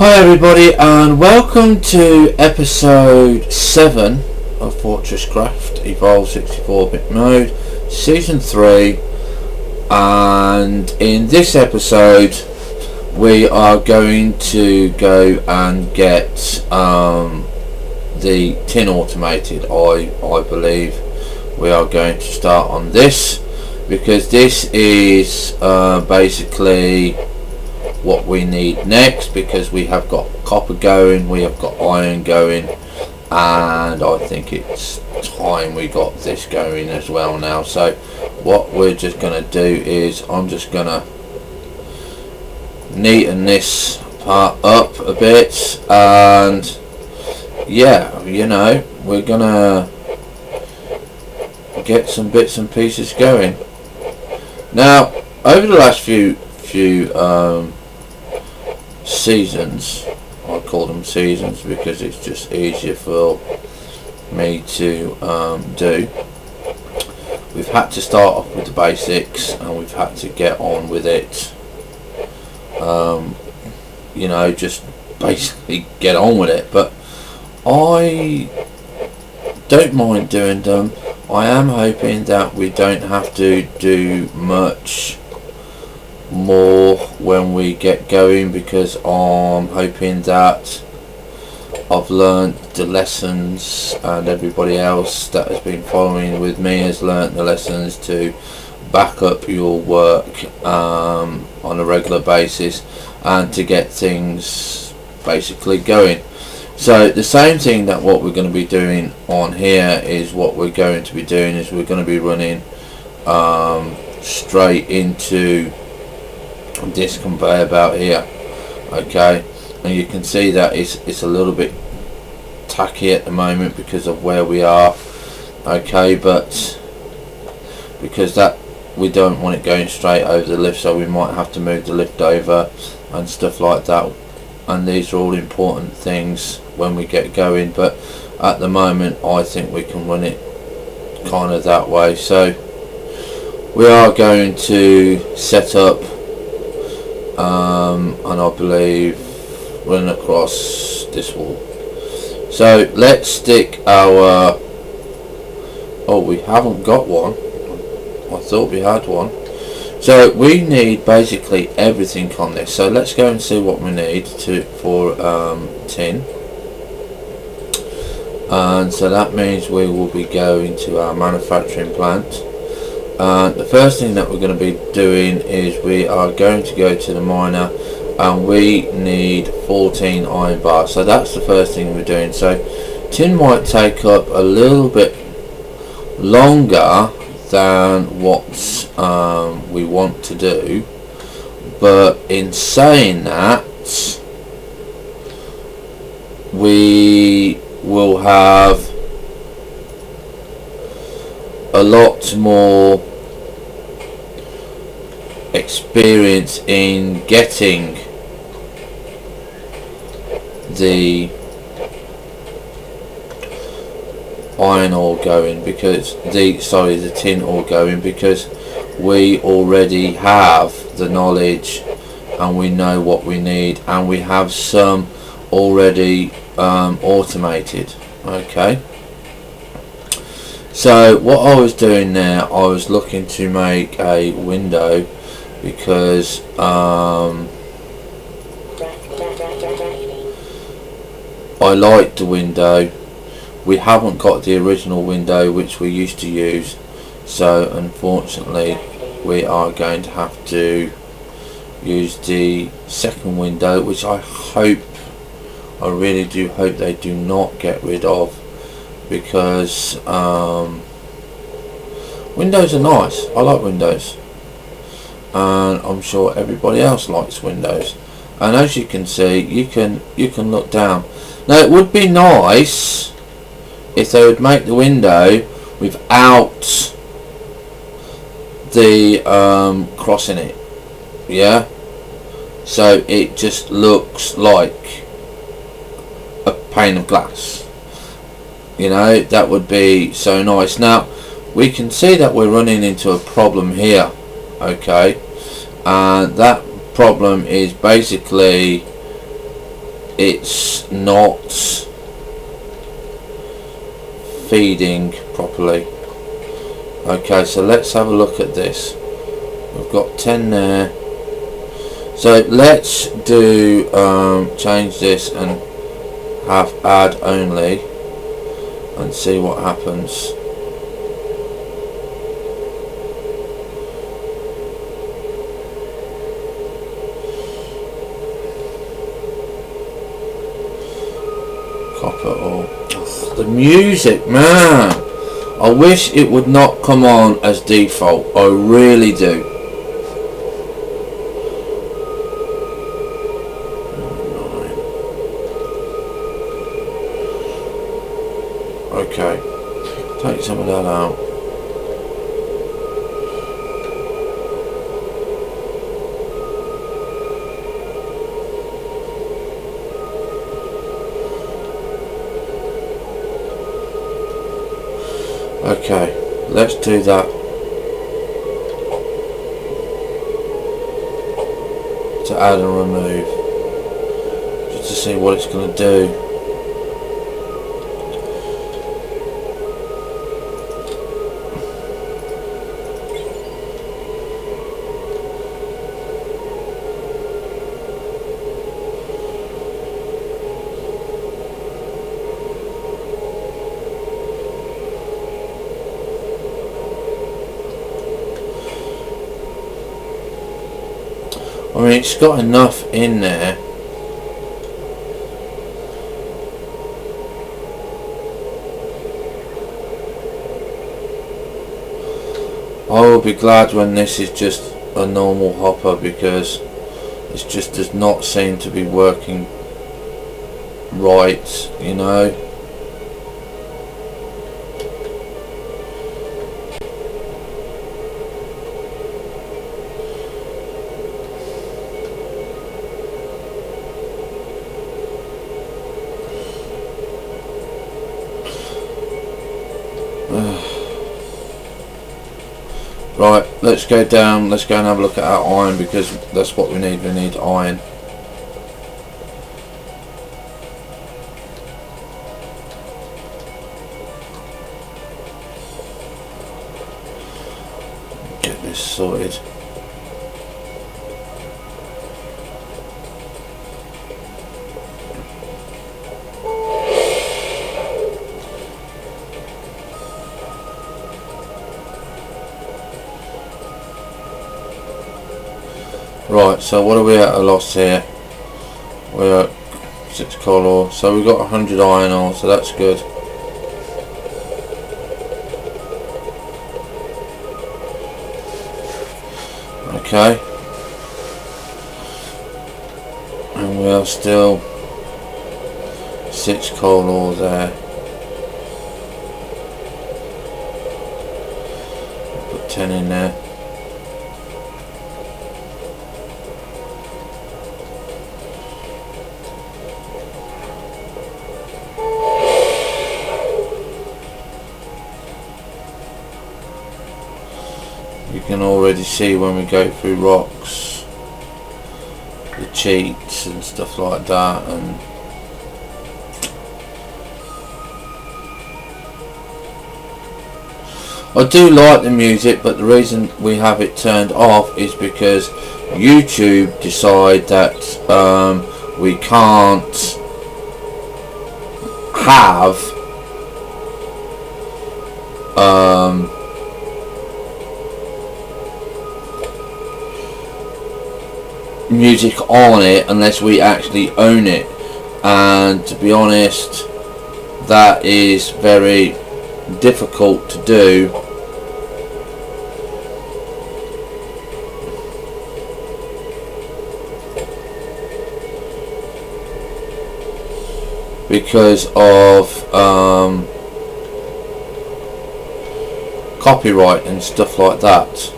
Hi everybody and welcome to episode 7 of FortressCraft Evolve 64-bit mode season 3, and in this episode we are going to go and get the tin automated. I believe we are going to start on this because this is basically what we need next, because we have got copper going, we have got iron going, and I think it's time we got this going as well now. So what we're just going to do is I'm just going to neaten this part up a bit, and yeah, you know, we're going to get some bits and pieces going. Now over the last few seasons, I call them seasons because it's just easier for me to do. We've had to start off with the basics and we've had to get on with it, you know, just basically get on with it. But I don't mind doing them. I am hoping that we don't have to do much more when we get going, because I'm hoping that I've learned the lessons and everybody else that has been following with me has learnt the lessons to back up your work on a regular basis and to get things basically going. So the same thing that what we're going to be doing on here is what we're going to be doing is we're going to be running straight into this conveyor belt here. Okay, and you can see that it's a little bit tacky at the moment because of where we are. Okay, but because that we don't want it going straight over the lift, so we might have to move the lift over and stuff like that, and these are all important things when we get going. But at the moment I think we can run it kind of that way. So we are going to set up and I believe run across this wall. So let's stick our, oh, we haven't got one, I thought we had one. So we need basically everything on this, so let's go and see what we need for tin. And so that means we will be going to our manufacturing plant. The first thing that we're going to be doing is we are going to go to the miner, and we need 14 iron bars. So that's the first thing we're doing. So tin might take up a little bit longer than what we want to do, but in saying that, we will have a lot more experience in getting the iron ore going, because the tin ore going, because we already have the knowledge and we know what we need, and we have some already automated. Okay, so what I was doing there, I was looking to make a window because I like the window. We haven't got the original window which we used to use, so unfortunately we are going to have to use the second window, which I really do hope they do not get rid of, because windows are nice. I like windows, and I'm sure everybody else likes windows. And as you can see, you can look down. Now it would be nice if they would make the window without the crossing it, yeah, so it just looks like a pane of glass. You know, that would be so nice. Now we can see that we're running into a problem here. Okay, and that problem is basically it's not feeding properly. Okay, so let's have a look at this. We've got 10 there. So let's do change this and have add only and see what happens. Copper ore. Oh, the music, man! I wish it would not come on as default. I really do. Okay, take some of that out. Okay, let's do that. To add and remove, just to see what it's going to do. I mean, it's got enough in there. I will be glad when this is just a normal hopper, because it just does not seem to be working right, you know. Right, let's go down, let's go and have a look at our iron, because that's what we need iron. Get this sorted. Right, so what are we at a loss here? We're at 6 coal ore, so we've got 100 iron ore, so that's good. Okay. And we are still 6 coal ore there. Put 10 in there. You can already see when we go through rocks, the cheats and stuff like that, and I do like the music, but the reason we have it turned off is because YouTube decide that we can't have music on it unless we actually own it, and to be honest, that is very difficult to do. Because of copyright and stuff like that.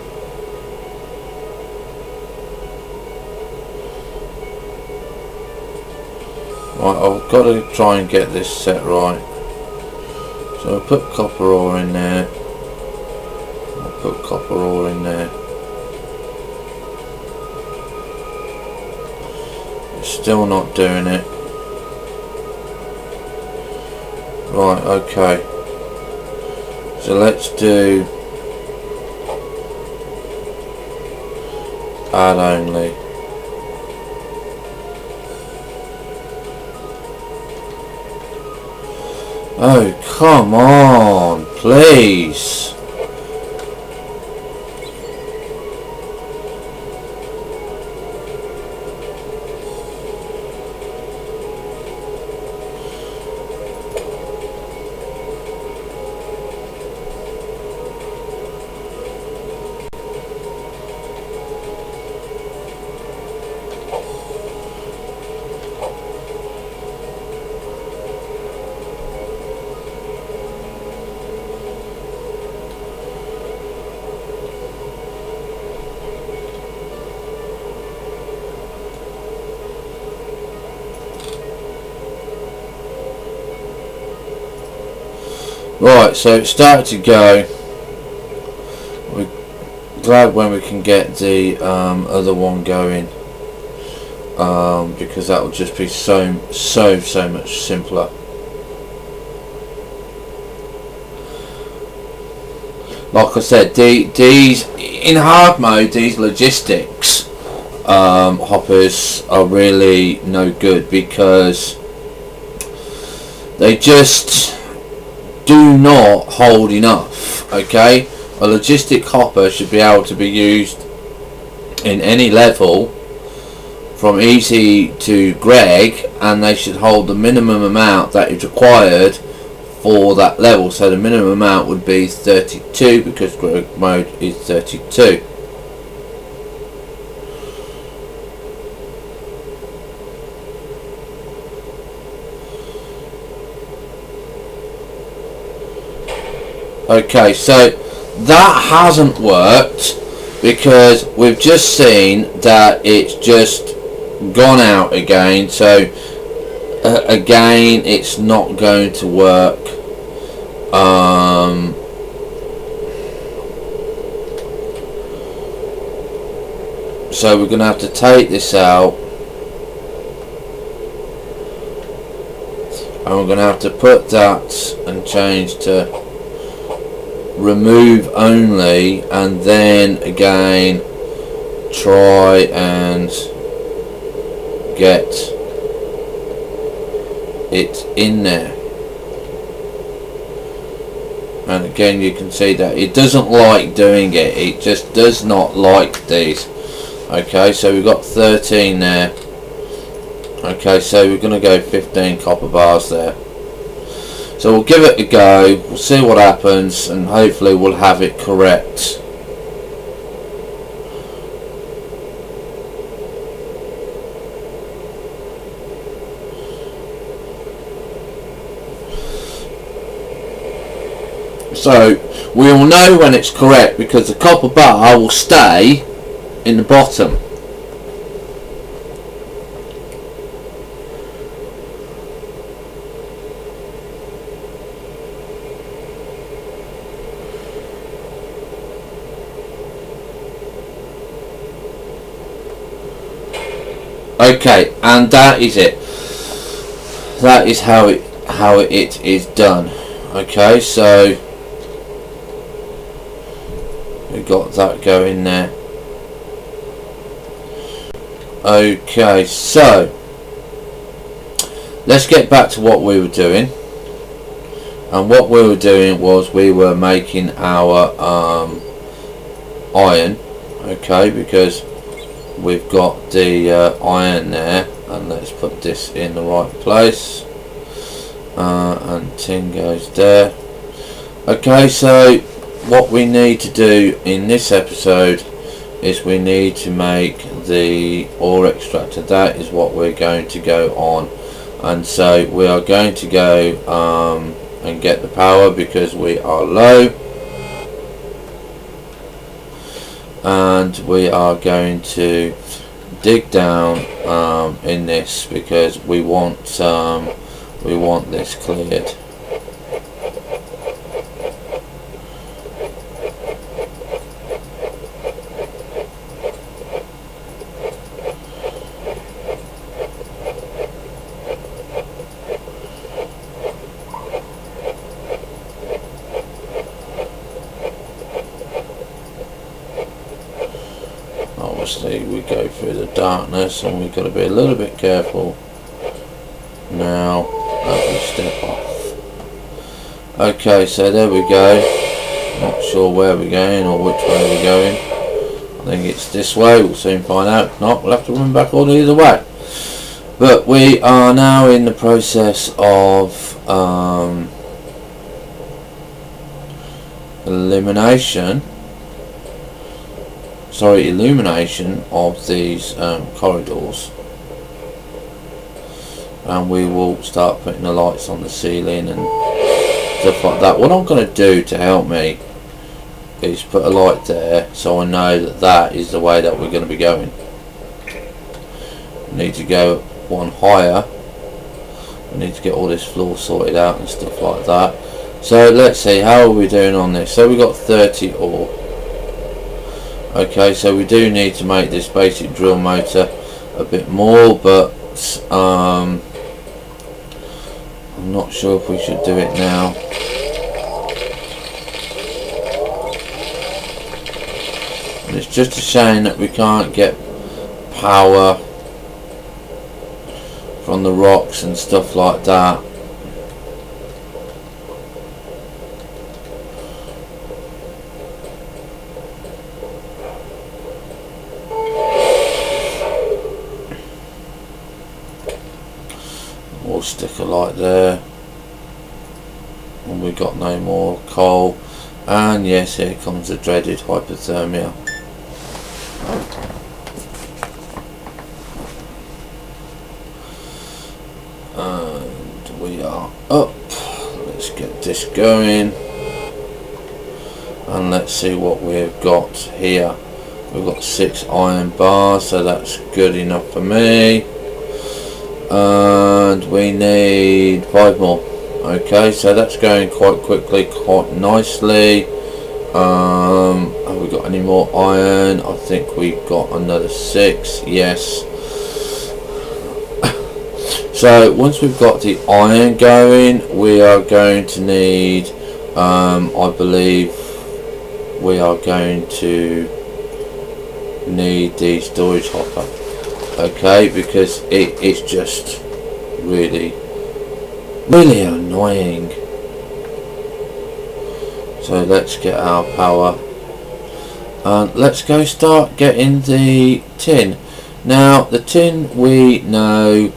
Right, I've got to try and get this set right. So I'll put copper ore in there. I'll put copper ore in there. It's still not doing it. Right, okay. So let's do add only. Oh, come on, please. Right, so it started to go. We're glad when we can get the other one going, because that will just be so much simpler. Like I said, these in hard mode, these logistics hoppers are really no good because they just do not hold enough. Okay, a logistic hopper should be able to be used in any level from easy to Greg, and they should hold the minimum amount that is required for that level. So the minimum amount would be 32 because Greg mode is 32. Okay, so that hasn't worked because we've just seen that it's just gone out again. So again, it's not going to work. So we're going to have to take this out, and we're going to have to put that and change to remove only, and then again try and get it in there. And again you can see that it doesn't like doing it. It just does not like these. Okay, so we've got 13 there. Okay, so we're going to go 15 copper bars there. So we'll give it a go, we'll see what happens, and hopefully we'll have it correct. So we will know when it's correct because the copper bar will stay in the bottom. Okay, and that is it. That is how it is done. Okay, so we got that going there. Okay, so let's get back to what we were doing. And what we were doing was we were making our iron. Okay, because we've got the iron there, and let's put this in the right place, and tin goes there. Okay, so what we need to do in this episode is we need to make the ore extractor. That is what we're going to go on, and so we are going to go and get the power because we are low. And we are going to dig down in this because we want this cleared. obviously we go through the darkness, and we've got to be a little bit careful now as we step off. Okay, so there we go. Not sure where we're going or which way we're going. I think it's this way. We'll soon find out. If not, we'll have to run back all the other way. But we are now in the process of illumination of these corridors, and we will start putting the lights on the ceiling and stuff like that. What I'm going to do to help me is put a light there, so I know that that is the way that we're going to be going. We need to go one higher. We need to get all this floor sorted out and stuff like that. So let's see, how are we doing on this? So we got 30 ore. Okay, so we do need to make this basic drill motor a bit more, but I'm not sure if we should do it now. And it's just a shame that we can't get power from the rocks and stuff like that. We'll stick a light there, and we got no more coal. And yes, here comes the dreaded hypothermia. And we are up. Let's get this going, and let's see what we've got here. We've got 6 iron bars, so that's good enough for me. And we need 5 more. Okay, so that's going quite quickly, quite nicely. Have we got any more iron? I think we've got another 6. Yes. So once we've got the iron going, we are going to need, I believe we are going to need the storage hopper. Okay, because it is just really annoying. So let's get our power, and let's go start getting the tin. Now the tin, we know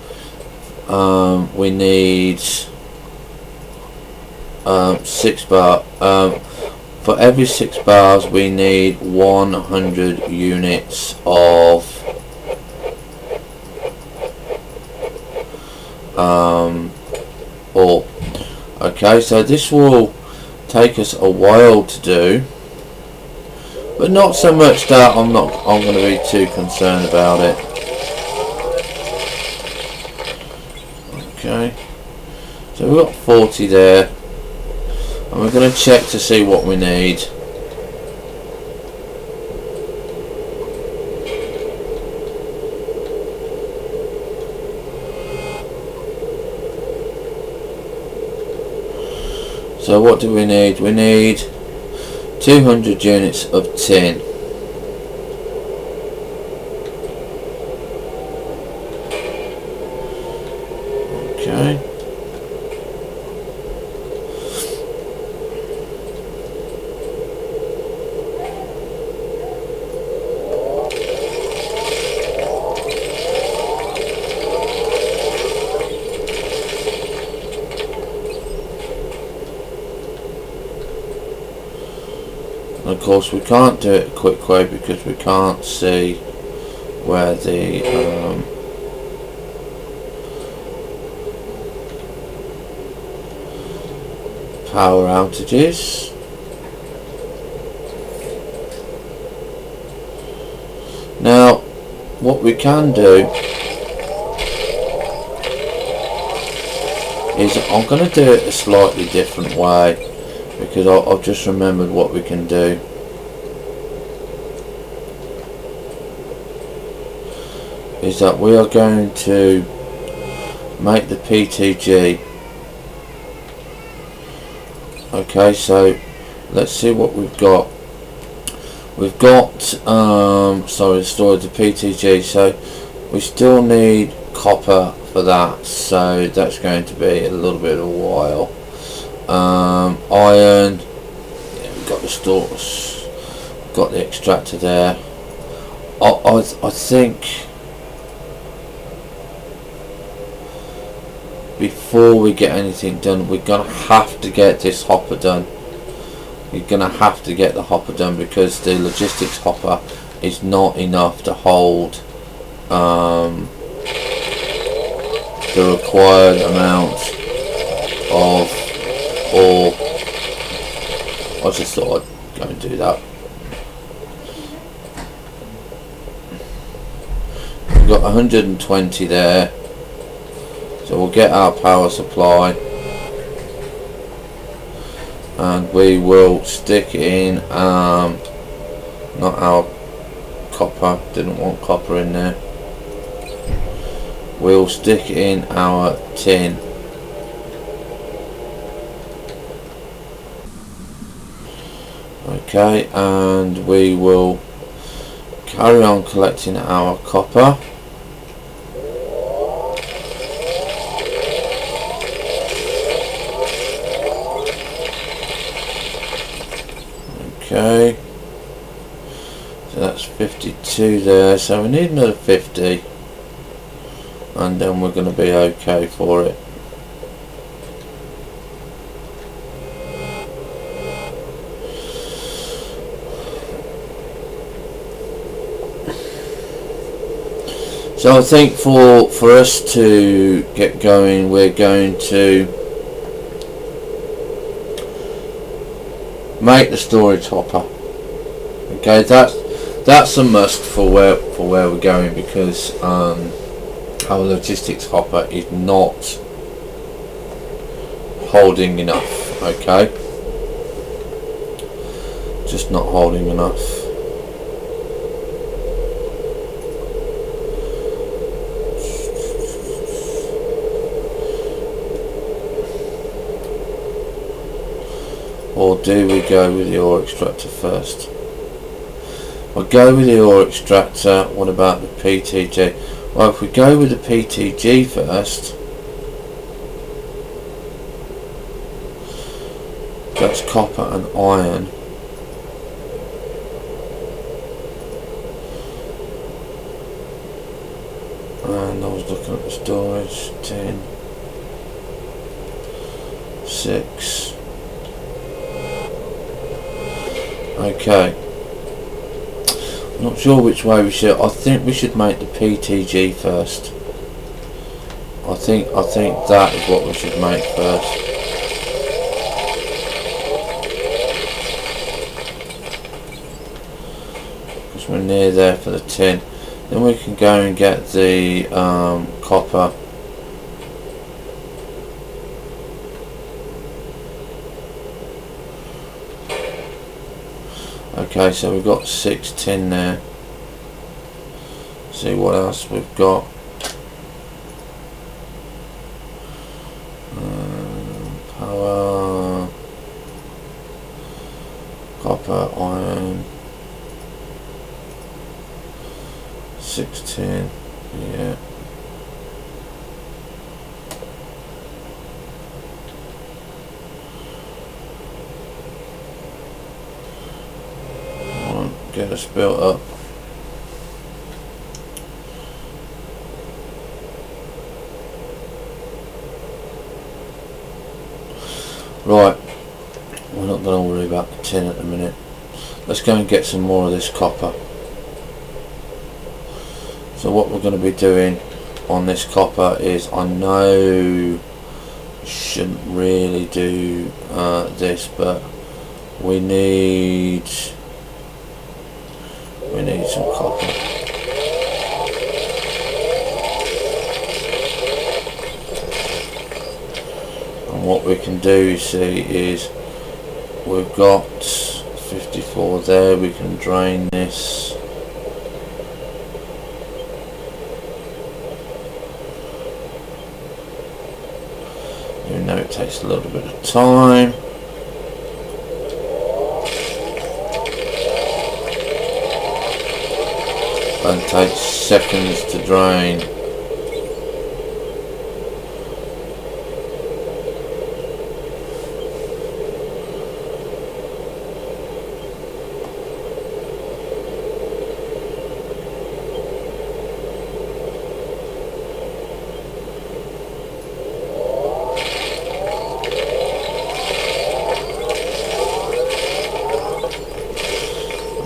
we need 6 bar. For every 6 bars we need 100 units of ore. Okay, so this will take us a while to do, but not so much that I'm going to be too concerned about it. Okay, so we've got 40 there, and we're going to check to see what we need. So what do we need? We need 200 units of tin. Okay. Of course we can't do it a quick way because we can't see where the power outage is. Now what we can do is, I'm going to do it a slightly different way, because I've just remembered what we can do. Is that we are going to make the PTG. Okay, so let's see what we've got. We've got storage the PTG, so we still need copper for that, so that's going to be a little bit of a while. Iron, yeah, we've got the stores, got the extractor there. I think before we get anything done, we're gonna have to get this hopper done. You're gonna have to get the hopper done because the logistics hopper is not enough to hold the required amount of ore. I just thought I'd go and do that. We've got 120 there, so we'll get our power supply and we will stick in not our copper, didn't want copper in there. We'll stick in our tin. Okay, and we will carry on collecting our copper. Okay, so that's 52 there, so we need another 50 and then we're going to be okay for it. So I think for us to get going, we're going to make the storage hopper. Okay, that's a must for where we're going, because our logistics hopper is not holding enough. Okay, just not holding enough. Or do we go with the ore extractor first? We'll go with the ore extractor. What about the PTG? Well, if we go with the PTG first, that's copper and iron. And I was looking at the storage, 10, 6. Okay, I'm not sure which way we should. I think we should make the PTG first. I think that is what we should make first. Because we're near there for the tin. Then we can go and get the copper. Okay, so we've got 6 tin there. See what else we've got. Power, copper, iron, 6 tin, yeah. Get us built up. Right, we're not going to worry about the tin at the minute. Let's go and get some more of this copper. So what we're going to be doing on this copper is, I know shouldn't really do this, but we need some copper. And what we can do, you see, is we've got 54 there. We can drain this. You know it takes a little bit of time. and takes seconds to drain.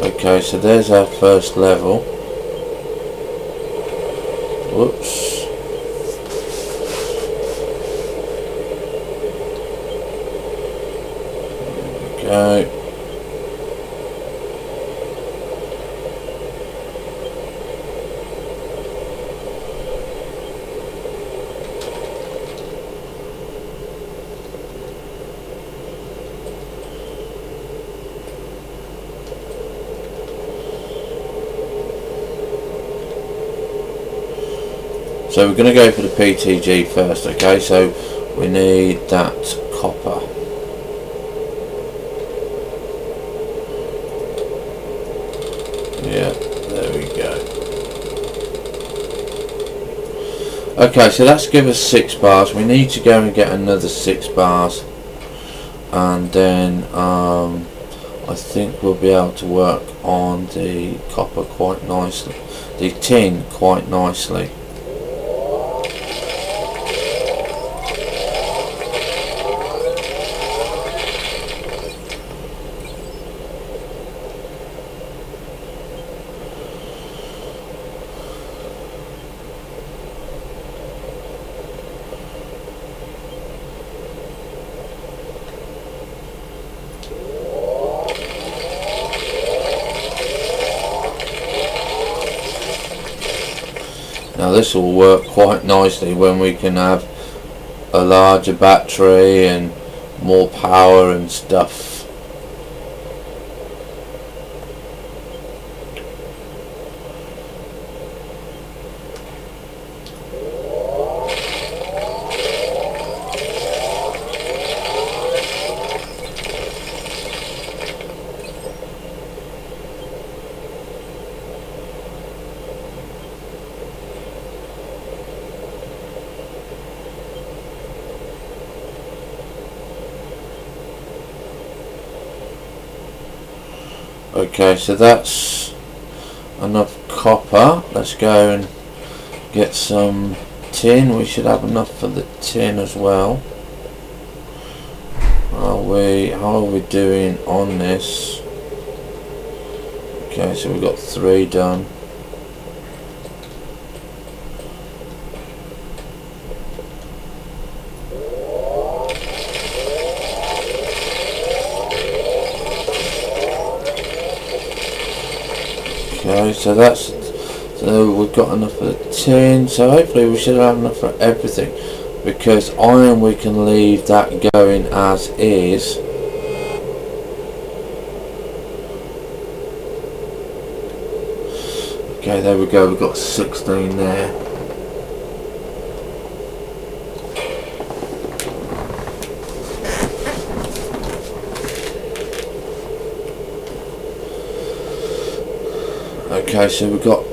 Okay, so there's our first level. Whoops. There we go. So we're going to go for the PTG first, okay? So we need that copper. Yeah, there we go. Okay, so that's give us 6 bars. We need to go and get another 6 bars, and then I think we'll be able to work on the copper quite nicely, the tin quite nicely. Now this will work quite nicely when we can have a larger battery and more power and stuff. Okay, so that's enough copper. Let's go and get some tin. We should have enough for the tin as well. How are we doing on this? Okay, so we've got 3 done. Okay, so we've got enough for the tin, so hopefully we should have enough for everything, because iron we can leave that going as is. Okay, there we go, we've got 16 there. Okay, so we've got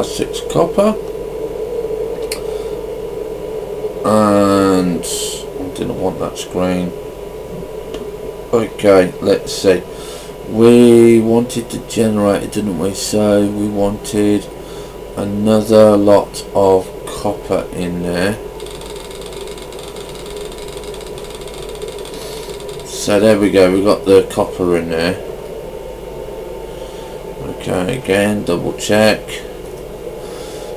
6 copper, and I didn't want that screen. Okay, let's see. We wanted to generate it, didn't we? So we wanted another lot of copper in there. So there we go, we got the copper in there. Okay, again, double check.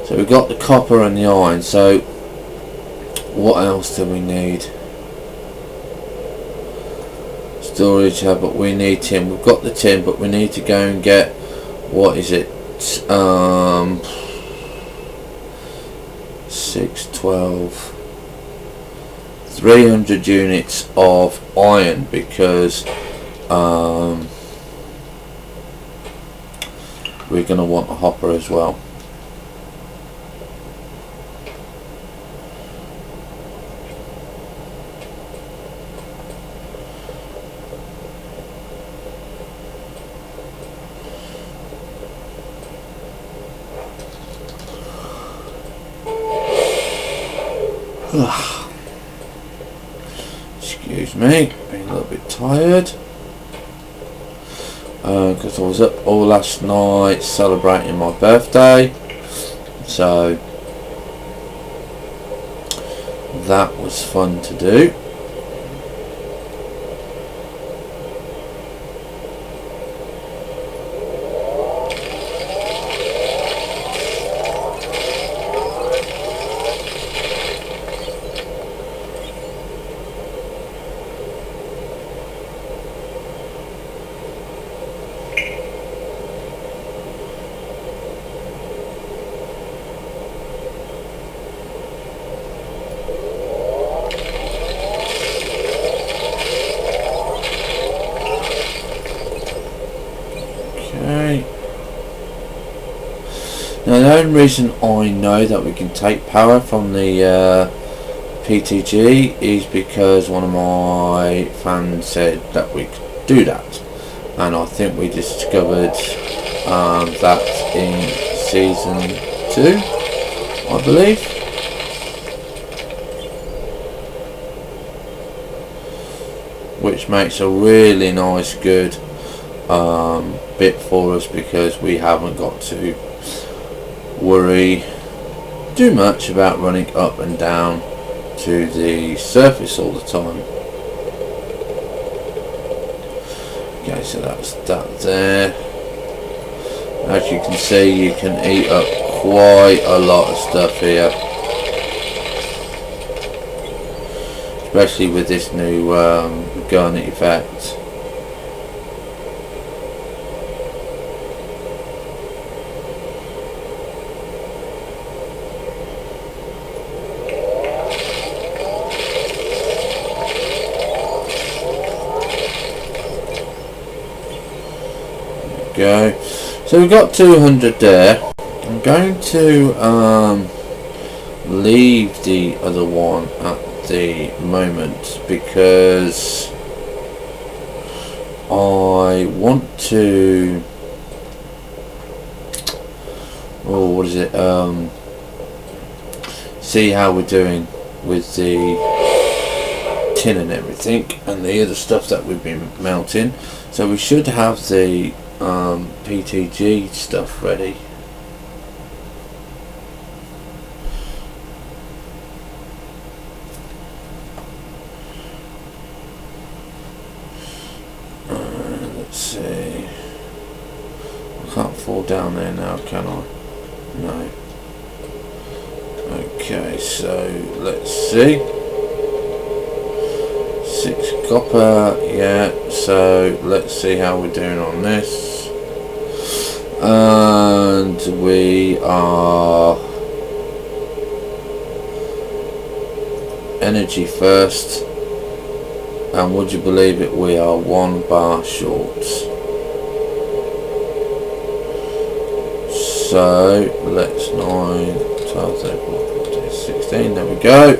So we've got the copper and the iron, so what else do we need? Storage hub, but we need tin. We've got the tin, but we need to go and get, what is it? 6, 12, 300 units of iron, because we're going to want a hopper as well. Excuse me, being a little bit tired. Because I was up all last night celebrating my birthday. So that was fun to do. Now the only reason I know that we can take power from the PTG is because one of my fans said that we could do that, and I think we discovered that in season 2, I believe. Which makes a really nice good bit for us, because we haven't got to worry too much about running up and down to the surface all the time. Okay, so that's that there. As you can see, you can eat up quite a lot of stuff here, especially with this new gun effect. Go. So we've got 200 there. I'm going to leave the other one at the moment because I want to see how we're doing with the tin and everything and the other stuff that we've been melting. So we should have the PTG stuff ready. Let's see. I can't fall down there now, can I? No. Okay, so let's see. 6 copper, yeah, so let's see how we're doing on this. And we are energy first, and would you believe it, we are 1 bar short. So let's 9, 12, 13, 14, 16, there we go.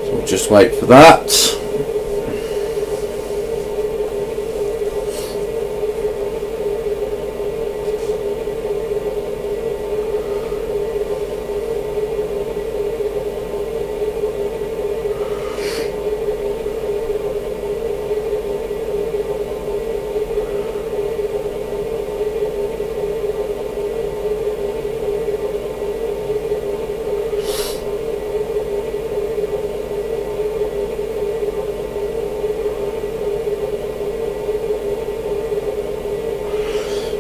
So we'll just wait for that.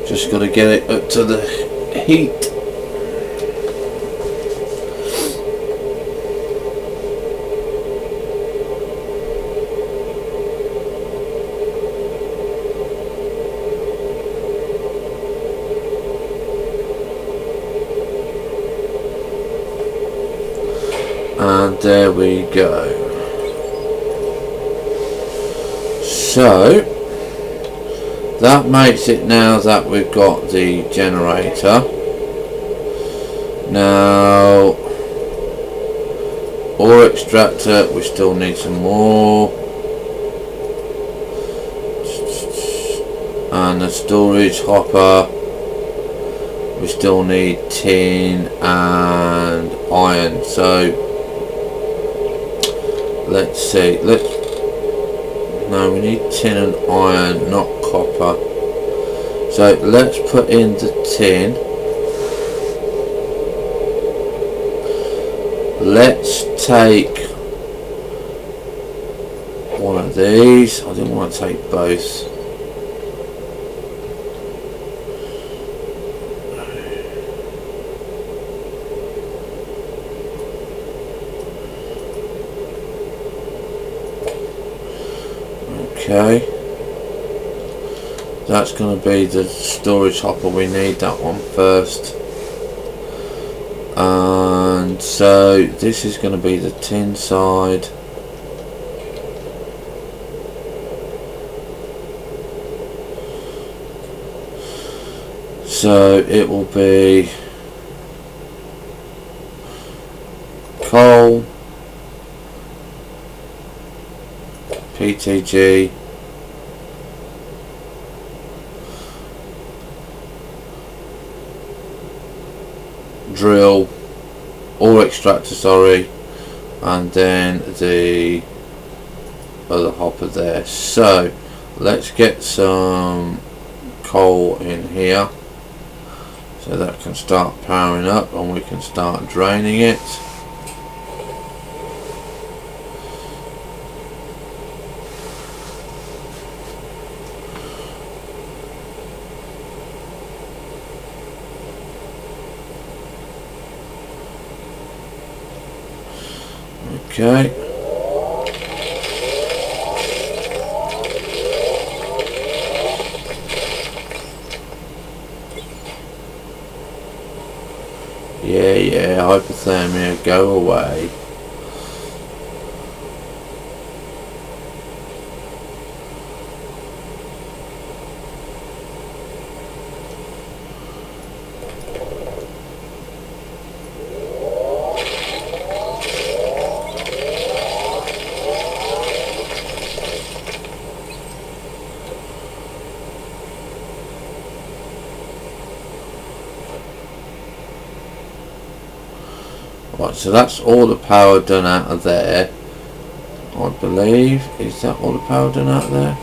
Just got to get it up to the heat. And there we go. So that makes it now that we've got the generator. Now, ore extractor, we still need some more. And a storage hopper. we still need tin and iron. So let's see, no, we need tin and iron, not copper. So let's put in the tin. Let's take one of these. I didn't want to take both. Okay, that's going to be the storage hopper. We need that one first, and so this is going to be the tin side. So it will be coal, PTG, drill, ore extractor, sorry, and then the other hopper there. So let's get some coal in here so that can start powering up and we can start draining it. Okay. Yeah, hypothermia, go away. Right, so that's all the power done out of there, I believe. Is that all the power done out of there?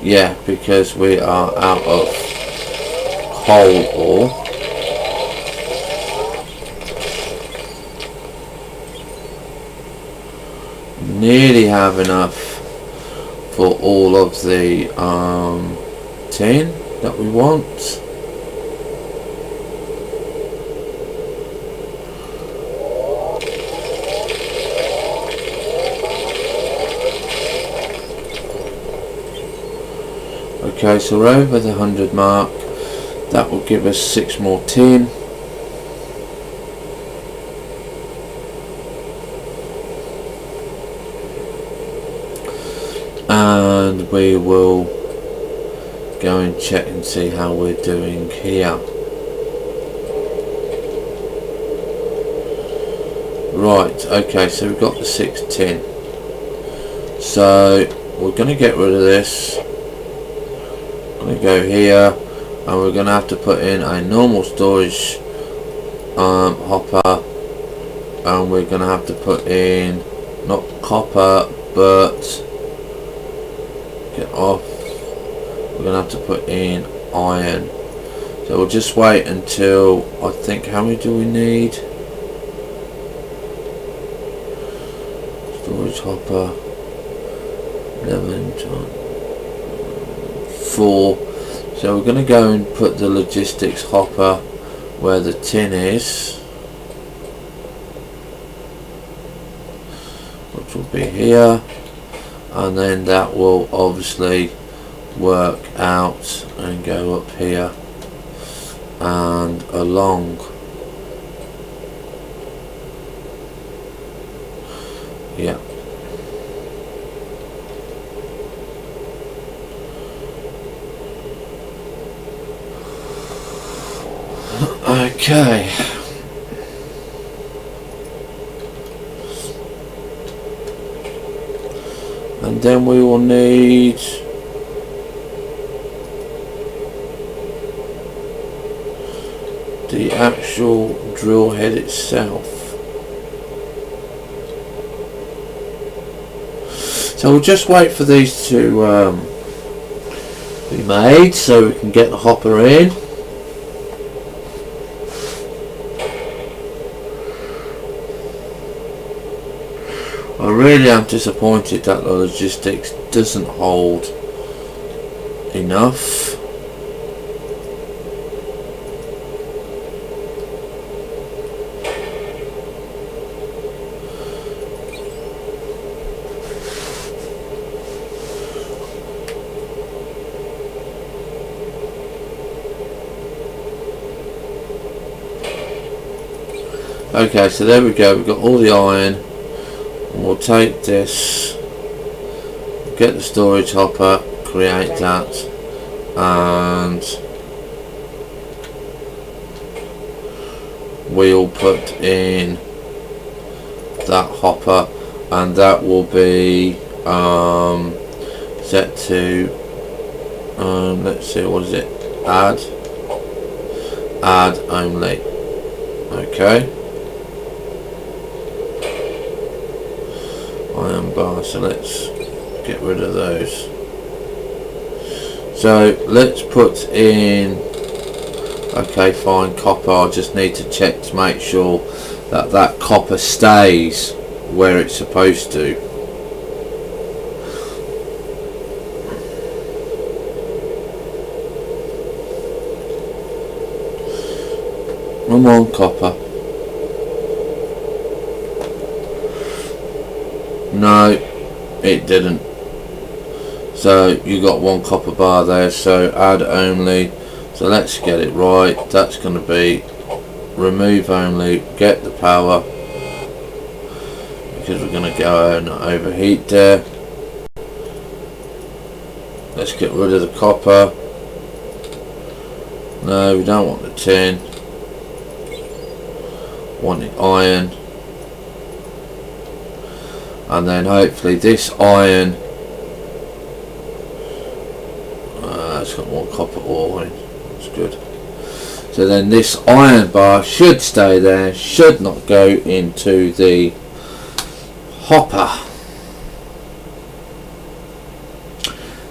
Yeah, because we are out of coal ore. Nearly have enough for all of the tin that we want. Okay, so we're over the 100 mark. That will give us 6 more tin. And we will go and check and see how we're doing here. Right, okay, so we've got the 6 tin. So we're going to get rid of this. Going to go here, and we're going to have to put in a normal storage hopper, and we're going to have to put in not copper but get off, we're going to have to put in iron. So we'll just wait until, I think, how many do we need? Storage hopper 11 times 4. So we're going to go and put the logistics hopper where the tin is, which will be here, and then that will obviously work out and go up here and along. Yeah. Okay. And then we will need the actual drill head itself. So we'll just wait for these to be made so we can get the hopper in. I really am disappointed that the logistics doesn't hold enough. Okay, so there we go, we've got all the iron, and we'll take this, get the storage hopper, create that, and we'll put in that hopper, and that will be set to, let's see, what is it, add only. Okay. Iron bar, so let's get rid of those. So let's put in, okay fine, copper. I just need to check to make sure that that copper stays where it's supposed to. Come on, copper. No, it didn't. So you got one copper bar there, so add only. So let's get it right. That's going to be remove only, get the power, because we're going to go and overheat there. Let's get rid of the copper. No, we don't want the tin. Want the iron. And then hopefully this iron, it's got more copper ore in, that's good. So then this iron bar should stay there, should not go into the hopper.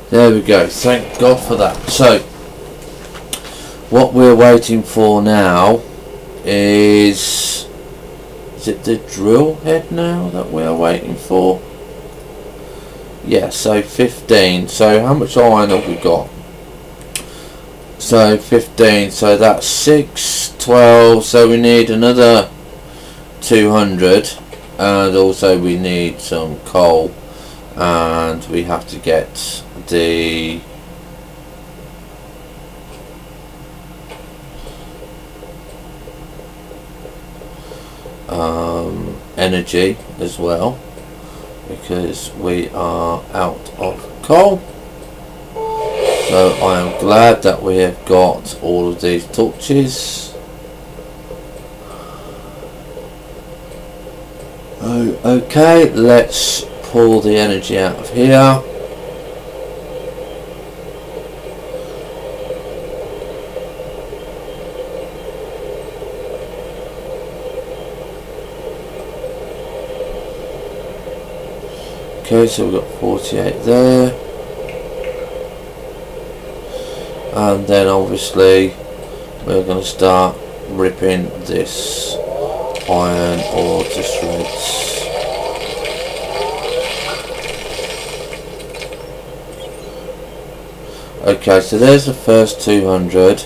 There we go, thank God for that. So what we're waiting for now is it the drill head now that we're waiting for? Yeah, so 15. So how much iron have we got? So 15, so that's 6, 12, so we need another 200, and also we need some coal, and we have to get the energy as well, because we are out of coal. So I am glad that we have got all of these torches. Okay, let's pull the energy out of here. Okay, so we've got 48 there, and then obviously we're going to start ripping this iron ore to shreds. Okay, so there's the first 200,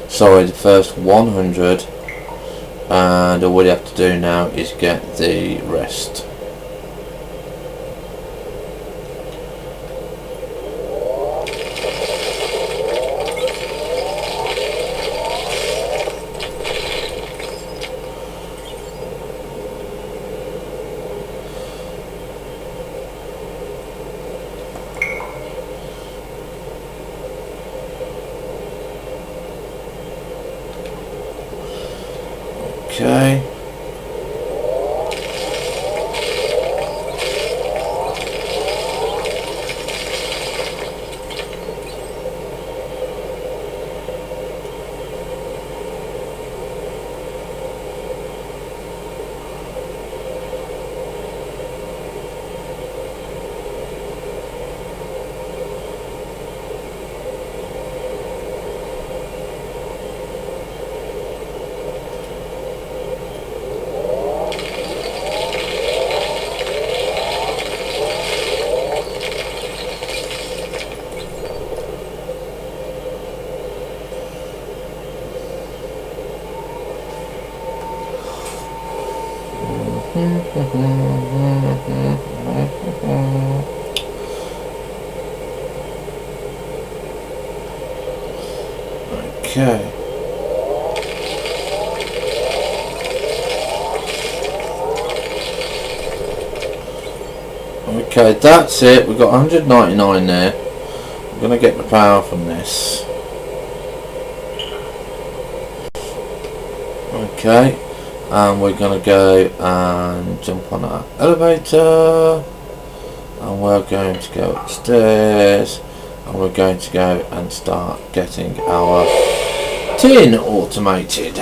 sorry, the first 100, and all we have to do now is get the rest. Okay. Okay. Okay, that's it. We've got 199 there. I'm going to get the power from this. Okay. And we're going to go and jump on our elevator. And we're going to go upstairs. And we're going to go and start getting our tin automated.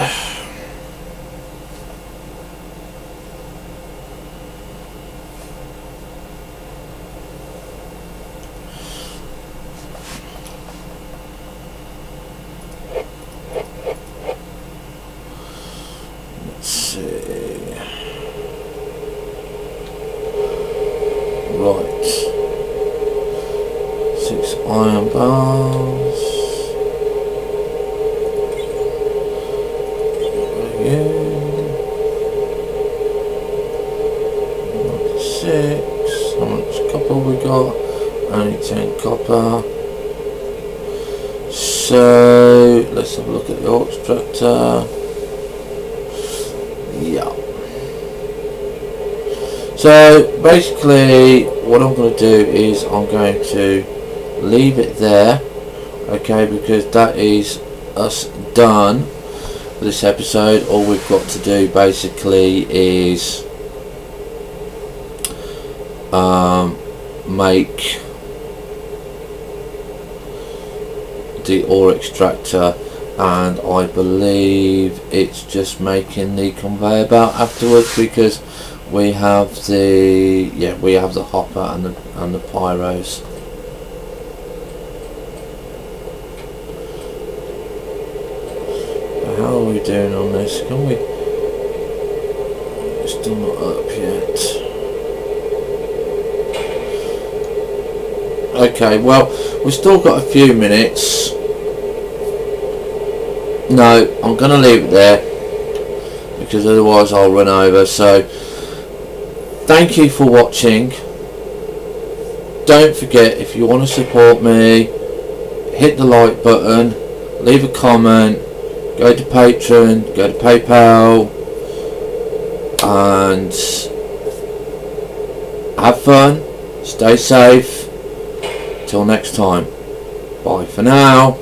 Let's see. Right. 6 iron bars. Six. How much copper we got? Only 10 copper. So let's have a look at the ore extractor. Yeah. So basically what I'm going to do is I'm going to leave it there, okay, because that is us done for this episode. All we've got to do basically is make the ore extractor, and I believe it's just making the conveyor belt afterwards, because we have the hopper and the pyros. How are we doing on this? Can we? It's still not up yet. Okay, well, we've still got a few minutes. No, I'm going to leave it there, because otherwise I'll run over. So, thank you for watching. Don't forget, if you want to support me, hit the like button, leave a comment, go to Patreon, go to PayPal, and have fun, stay safe. Till next time, bye for now.